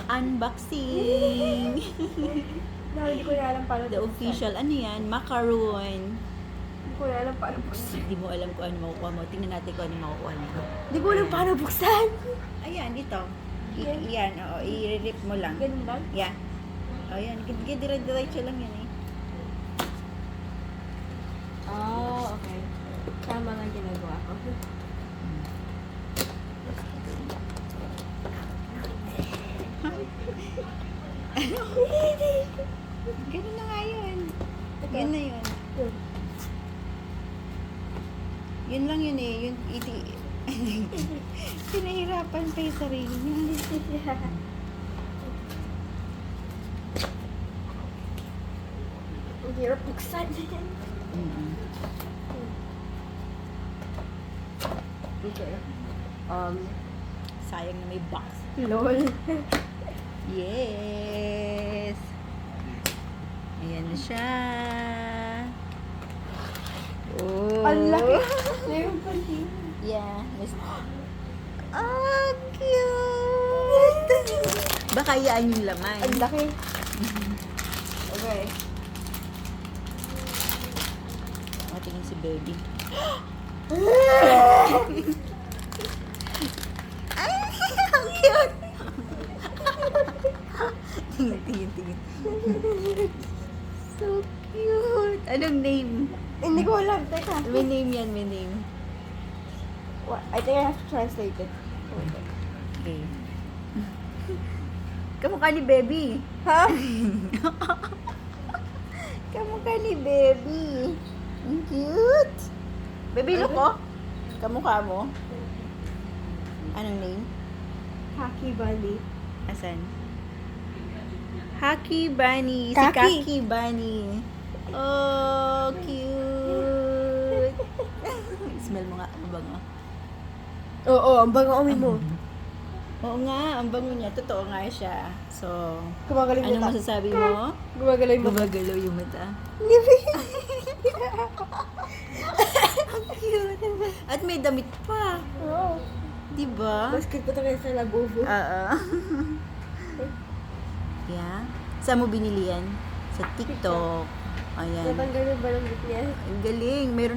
Unboxing! No, hindi ko na alam paano The official, ano yan? Macaron. Hindi ko na alam paano buksan. Hindi mo alam kung ano makukuha mo. Tingnan natin kung ano makukuha mo. Hindi ko alam paano buksan. Ayan, ito. Yan, oo. I-rip mo lang. Ganun lang? Yan. O, yan. Dire-diretso lang yan eh. Oh, okay. Tama nga ginagawa ko. Ganun na nga yun. Yun na yun. Yun lang yun eh. Yun, pinahirapan pa yung sarili niya. Ang hirap buksan. Okay. Sayang na may box. LOL. Yes! Ayan na siya. Oh. Ang laki. Mayroon pa din. Yeah. Oh, cute! Baka yan yung laman. Ang laki. Okay. O, tingin si baby. Ay, ang cute! Tingin. So cute! Anong name? Hindi ko alam. Teka. May name yan, may name. I think I have to translate it. Okay. Kamukha ni baby. Ha? Kamukha ni baby. Ang cute. Baby, look oh. Kamukha mo. Anong name? Haki Bunny. Asan? Haki Bunny. Si Kaki. Kaki Bunny. Oh, cute. Smell mo nga. Ang bango. Oo, ang bango amoy mo. Oo nga, ang bango niya. Totoo nga siya. So, Gumagaling ano mata. masasabi mo? Gumagaling mata. Gumagalaw yung mata. Hindi ba? Ang cute. At may damit pa. Oo. Diba? Basket pa tayo sa Labubu. Oo. Yeah. Saan mo binili yan? Sa TikTok. Ayan. Natanggal yung balong niya. Ang galing. Meron